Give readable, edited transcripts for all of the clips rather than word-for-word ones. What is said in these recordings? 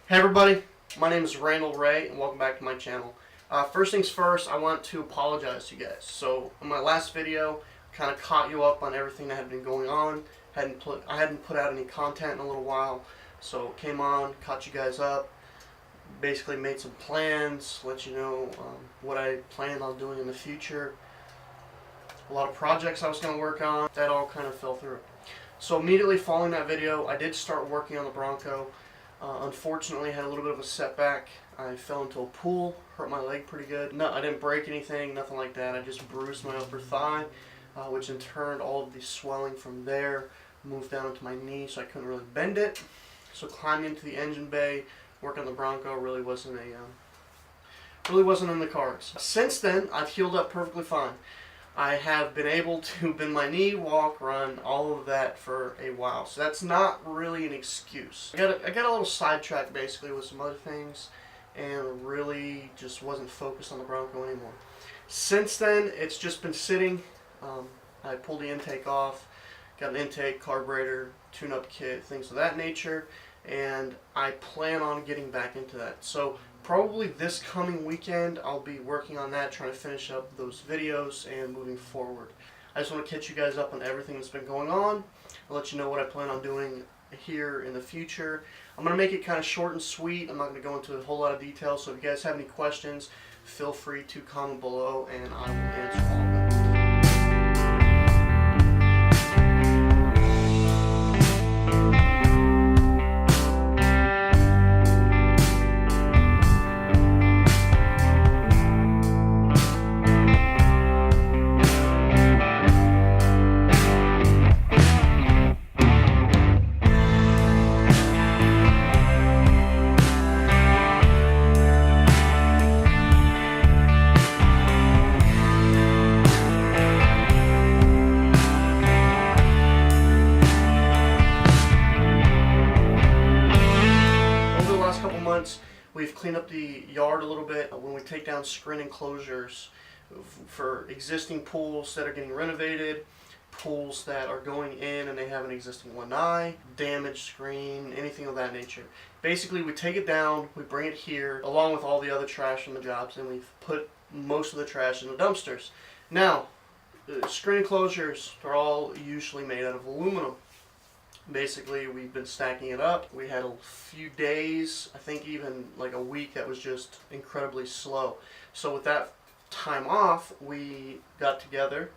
Hey everybody, my name is Randell and welcome back to my channel. First things first, I want to apologize to you guys. So in my last video, I kind of caught you up on everything that had been going on. I hadn't put out any content in a little while, so came on, caught you guys up, basically made some plans, let you know what I planned on doing in the future. A lot of projects I was going to work on, that all kind of fell through. So immediately following that video, I did start working on the Bronco. Unfortunately, I had a little bit of a setback. I fell into a pool, hurt my leg pretty good. No, I didn't break anything, nothing like that. I just bruised my upper thigh, which in turn, all of the swelling from there moved down into my knee, so I couldn't really bend it. So climbing into the engine bay, working on the Bronco really wasn't in the cards. Since then, I've healed up perfectly fine. I have been able to bend my knee, walk, run, all of that for a while. So that's not really an excuse. I got a little sidetracked basically with some other things and really just wasn't focused on the Bronco anymore. Since then, it's just been sitting. I pulled the intake off, got an intake, carburetor, tune-up kit, things of that nature, and I plan on getting back into that. So probably this coming weekend, I'll be working on that, trying to finish up those videos and moving forward. I just want to catch you guys up on everything that's been going on. I'll let you know what I plan on doing here in the future. I'm going to make it kind of short and sweet. I'm not going to go into a whole lot of detail, so if you guys have any questions, feel free to comment below and I will answer all of them. We've cleaned up the yard a little bit. When we take down screen enclosures for existing pools that are getting renovated, pools that are going in and they have an existing lanai, damaged screen, anything of that nature. Basically, we take it down, we bring it here, along with all the other trash from the jobs, and we've put most of the trash in the dumpsters. Now, the screen enclosures are all usually made out of aluminum. Basically, we've been stacking it up. We had a few days, I think even like a week, that was just incredibly slow. So with that time off, we got together,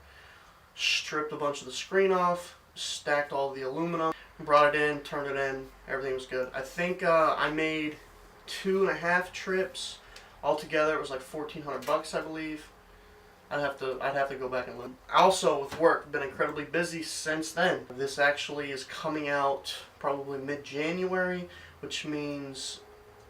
stripped a bunch of the screen off, stacked all the aluminum, brought it in, turned it in, everything was good. I think I made 2.5 trips. Altogether, it was like $1,400, I believe. I'd have to go back and look. Also, with work, been incredibly busy since then. This actually is coming out probably mid-January, which means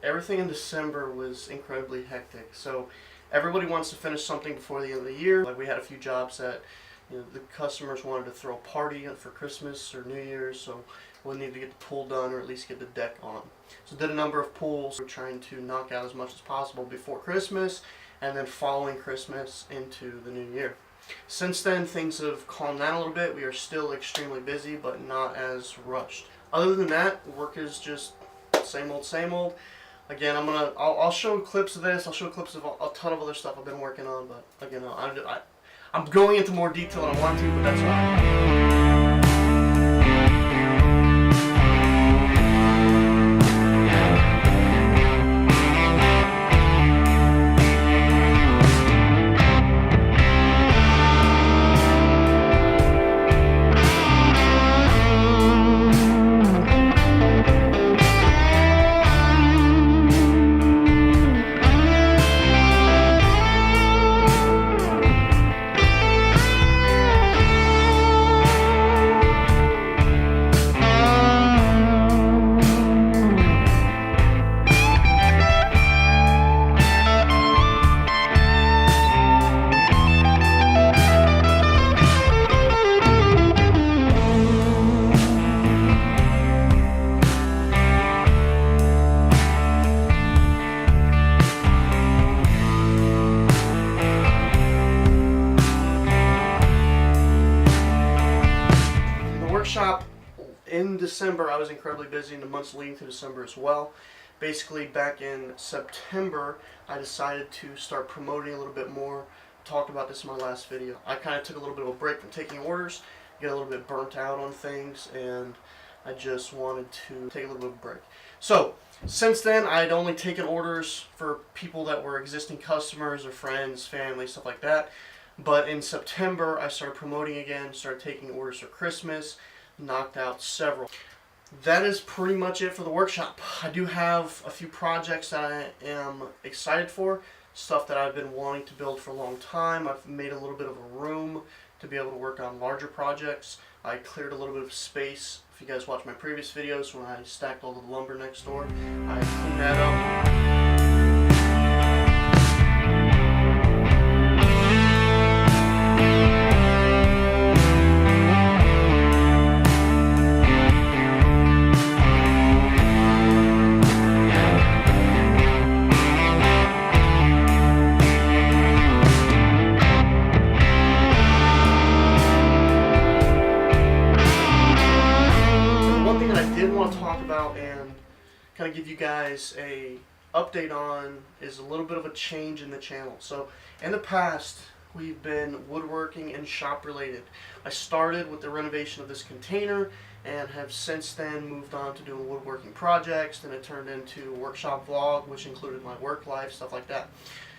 everything in December was incredibly hectic. So everybody wants to finish something before the end of the year. Like, we had a few jobs that, you know, the customers wanted to throw a party for Christmas or New Year's, so we needed to get the pool done or at least get the deck on. So did a number of pools. We're trying to knock out as much as possible before Christmas, and then following Christmas into the new year. Since then, things have calmed down a little bit. We are still extremely busy, but not as rushed. Other than that, work is just same old, same old. Again, I'll show clips of this. I'll show clips of a ton of other stuff I've been working on, but again, I'm going into more detail than I want to, but that's fine. In December, I was incredibly busy in the months leading to December as well. basically back in September, I decided to start promoting a little bit more. Talked about this in my last video. I kind of took a little bit of a break from taking orders, get a little bit burnt out on things, and I just wanted to take a little bit of a break. So, since then, I'd only taken orders for people that were existing customers or friends, family, stuff like that. But in September, I started promoting again, started taking orders for Christmas, knocked out several. That is pretty much it for the workshop. I do have a few projects that I am excited for, stuff that I've been wanting to build for a long time. I've made a little bit of a room to be able to work on larger projects. I cleared a little bit of space. If you guys watched my previous videos when I stacked all the lumber next door, I cleaned that up. Talk about and kind of give you guys a update on is a little bit of a change in the channel. So in the past we've been woodworking and shop related. I started with the renovation of this container and have since then moved on to doing woodworking projects, then it turned into a workshop vlog which included my work life, stuff like that.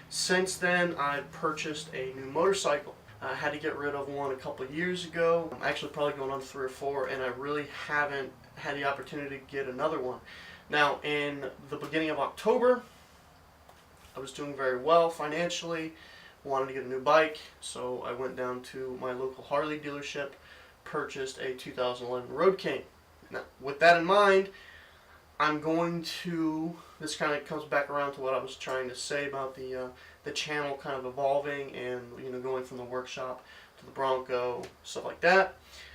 Since then I've purchased a new motorcycle. I had to get rid of one a couple of years ago. I'm actually probably going on 3 or 4, and I really haven't had the opportunity to get another one. Now, in the beginning of October, I was doing very well financially, wanted to get a new bike, so I went down to my local Harley dealership, purchased a 2011 Road King. Now, with that in mind, I'm going to, this kind of comes back around to what I was trying to say about the channel kind of evolving and, you know, going from the workshop to the Bronco, stuff like that,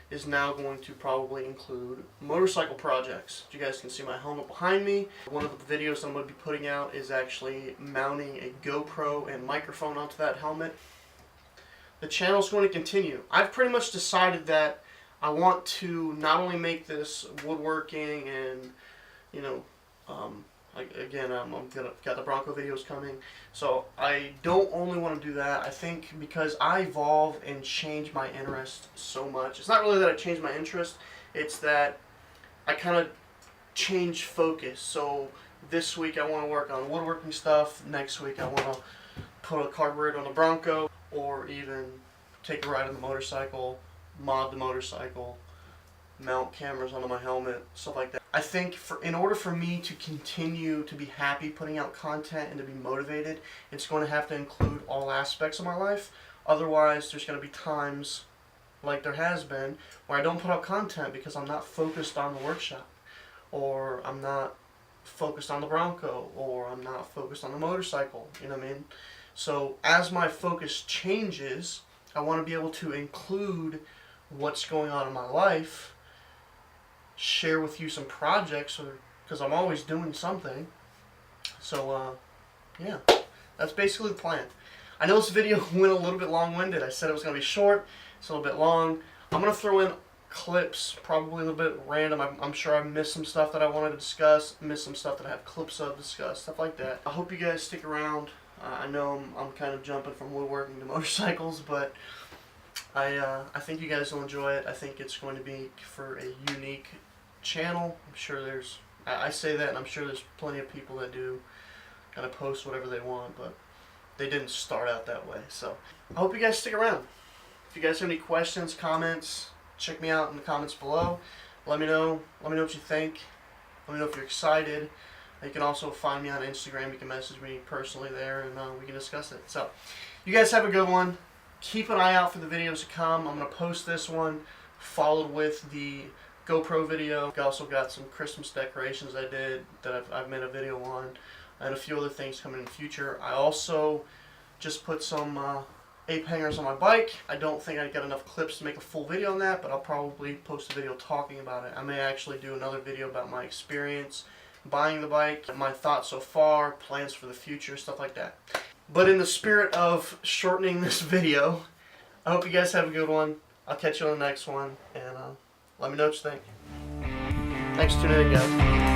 is now going to probably include motorcycle projects. You guys can see my helmet behind me. One of the videos I'm going to be putting out is actually mounting a GoPro and microphone onto that helmet. The channel's going to continue. I've pretty much decided that I want to not only make this woodworking and, you know, again, got the Bronco videos coming, so I don't only want to do that. I think because I evolve and change my interest so much. It's not really that I change my interest, it's that I kind of change focus. So this week I want to work on woodworking stuff, next week I want to put a carburetor on the Bronco, or even take a ride on the motorcycle, mod the motorcycle, mount cameras onto my helmet, stuff like that. I think in order for me to continue to be happy putting out content and to be motivated, it's going to have to include all aspects of my life. Otherwise, there's going to be times, like there has been, where I don't put out content because I'm not focused on the workshop, or I'm not focused on the Bronco, or I'm not focused on the motorcycle, you know what I mean? So as my focus changes, I want to be able to include what's going on in my life, share with you some projects, because I'm always doing something. So yeah, that's basically the plan. I know this video went a little bit long-winded. I said it was going to be short. It's a little bit long. I'm going to throw in clips, probably a little bit random. I'm sure I missed some stuff that I wanted to discuss, missed some stuff that I have clips of discuss, stuff like that. I hope you guys stick around. I know I'm kind of jumping from woodworking to motorcycles, but I think you guys will enjoy it. I think it's going to be for a unique channel. I'm sure there's, I say that and I'm sure there's plenty of people that do kind of post whatever they want, but they didn't start out that way. So I hope you guys stick around. If you guys have any questions, comments, check me out in the comments below. Let me know what you think. Let me know if you're excited. You can also find me on Instagram. You can message me personally there, and we can discuss it. So you guys have a good one. Keep an eye out for the videos to come. I'm going to post this one followed with the GoPro video. I also got some Christmas decorations I did that I've made a video on, and a few other things coming in the future. I also just put some ape hangers on my bike. I don't think I got enough clips to make a full video on that, but I'll probably post a video talking about it. I may actually do another video about my experience buying the bike, my thoughts so far, plans for the future, stuff like that. But in the spirit of shortening this video, I hope you guys have a good one. I'll catch you on the next one, and let me know what you think. Thanks for tuning in, guys.